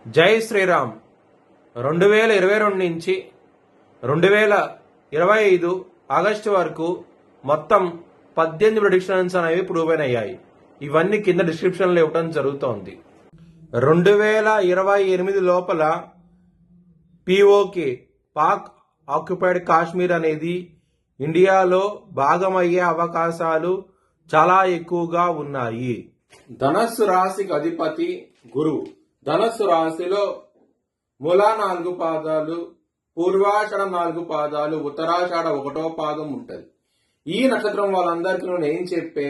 జై శ్రీరామ్. 2022 నుంచి 2025 ఆగస్టు వరకు మొత్తం 18 ప్రెడిక్షన్స్ అనేవి ప్రూవ్ అయ్యాయి. ఇవన్నీ కింద డిస్క్రిప్షన్లో ఇవ్వడం జరుగుతోంది. 2028 లోపల పిఓకే పాక్ ఆక్యుపైడ్ కాశ్మీర్ అనేది ఇండియాలో భాగమయ్యే అవకాశాలు చాలా ఎక్కువగా ఉన్నాయి. ధనస్సు రాశికి అధిపతి గురువు. ధనస్సు రాశిలో మూలా 4 పాదాలు, పూర్వాషాఢ 4 పాదాలు, ఉత్తరాషాఢ 1వ పాదం ఉంటది. ఈ నక్షత్రం వాళ్ళందరికీ నేను చెప్పే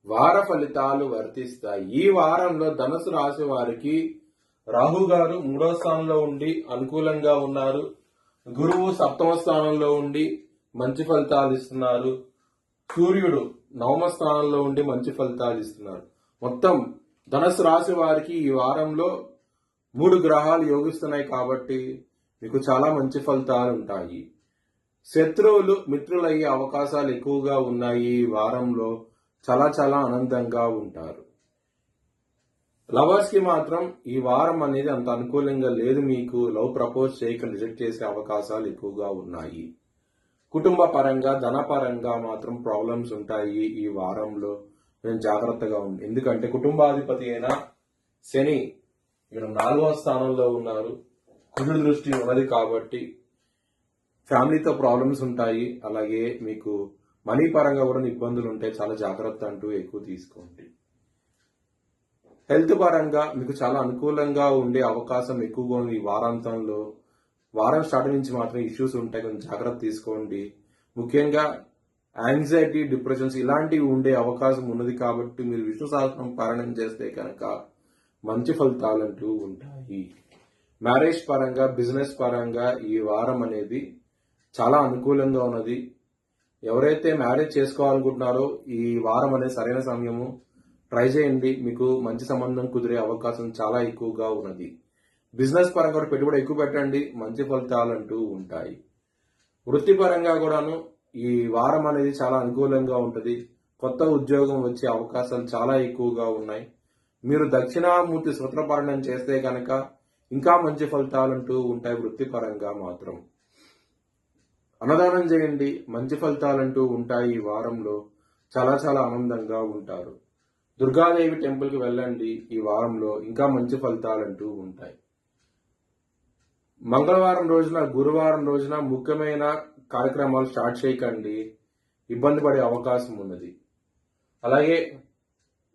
వార ఫలితాలు వర్తిస్తాయి. ఈ వారంలో ధనుసు రాశి వారికి రాహు గారు 3వ స్థానంలో ఉండి అనుకూలంగా ఉన్నారు. గురువు 7వ స్థానంలో ఉండి మంచి ఫలితాలు ఇస్తున్నారు. సూర్యుడు 9వ స్థానంలో ఉండి మంచి ఫలితాలు ఇస్తున్నారు. మొత్తం ధనుసు రాశి వారికి ఈ వారంలో 3 గ్రహాలు యోగిస్తున్నాయి కాబట్టి మీకు చాలా మంచి ఫలితాలు ఉంటాయి. శత్రువులు మిత్రులయ్యే అవకాశాలు ఎక్కువగా ఉన్నాయి. ఈ వారంలో చాలా చాలా ఆనందంగా ఉంటారు. లవర్స్ కి మాత్రం ఈ వారం అనేది అంత అనుకూలంగా లేదు. మీకు లవ్ ప్రపోజ్ చేయక రిజెక్ట్ చేసే అవకాశాలు ఎక్కువగా ఉన్నాయి. కుటుంబ పరంగా ధన పరంగా మాత్రం ప్రాబ్లమ్స్ ఉంటాయి. ఈ వారంలో నేను జాగ్రత్తగా ఉంది. ఎందుకంటే కుటుంబాధిపతి అయిన శని ఇక్కడ 4వ స్థానంలో ఉన్నారు. కుజుడి దృష్టి ఉన్నది కాబట్టి ఫ్యామిలీతో ప్రాబ్లమ్స్ ఉంటాయి. అలాగే మీకు మనీ పరంగా కూడా ఇబ్బందులు ఉంటాయి. చాలా జాగ్రత్త అంటూ ఎక్కువ తీసుకోండి. హెల్త్ పరంగా మీకు చాలా అనుకూలంగా ఉండే అవకాశం ఎక్కువగా ఉంది. ఈ వారాంతంలో వారం స్టార్ట్ నుంచి మాత్రం ఇష్యూస్ ఉంటాయి. కొంచెం జాగ్రత్త తీసుకోండి. ముఖ్యంగా యాంగ్జైటీ, డిప్రెషన్స్ ఇలాంటివి ఉండే అవకాశం ఉన్నది కాబట్టి మీరు విష్ణు సహస్రం పారాయణం చేస్తే కనుక మంచి ఫలితాలంటూ ఉంటాయి. మ్యారేజ్ పరంగా, బిజినెస్ పరంగా ఈ వారం అనేది చాలా అనుకూలంగా ఉన్నది. ఎవరైతే మ్యారేజ్ చేసుకోవాలనుకుంటున్నారో ఈ వారం అనేది సరైన సమయము. ట్రై చేయండి. మీకు మంచి సంబంధం కుదిరే అవకాశం చాలా ఎక్కువగా ఉన్నది. బిజినెస్ పరంగా కూడా పెట్టుబడి ఎక్కువ పెట్టండి. మంచి ఫలితాలంటూ ఉంటాయి. వృత్తిపరంగా కూడాను ఈ వారం అనేది చాలా అనుకూలంగా ఉంటుంది. కొత్త ఉద్యోగం వచ్చే అవకాశాలు చాలా ఎక్కువగా ఉన్నాయి. మీరు దక్షిణామూర్తి సూత్రపాలనం చేస్తే కనుక ఇంకా మంచి ఫలితాలంటూ ఉంటాయి. వృత్తిపరంగా మాత్రం అన్నదానం చేయండి. మంచి ఫలితాలంటూ ఉంటాయి. ఈ వారంలో చాలా చాలా ఆనందంగా ఉంటారు. దుర్గాదేవి టెంపుల్కి వెళ్ళండి. ఈ వారంలో ఇంకా మంచి ఫలితాలంటూ ఉంటాయి. మంగళవారం రోజున, గురువారం రోజున ముఖ్యమైన కార్యక్రమాలు స్టార్ట్ చేయకండి. ఇబ్బంది పడే అవకాశం ఉన్నది. అలాగే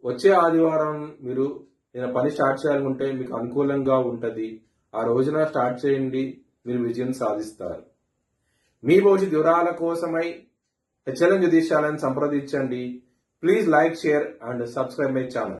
వచ్చే ఆదివారం మీరు ఏదైనా పని స్టార్ట్ చేయాలనుకుంటే మీకు అనుకూలంగా ఉంటుంది. ఆ రోజున స్టార్ట్ చేయండి. మీరు విజయం సాధిస్తారు. మీ భవిష్యత్ వివరాల కోసమై హెచ్ఎల్ఎం జ్యోతిష్యాలను సంప్రదించండి. Please like, share and subscribe my channel.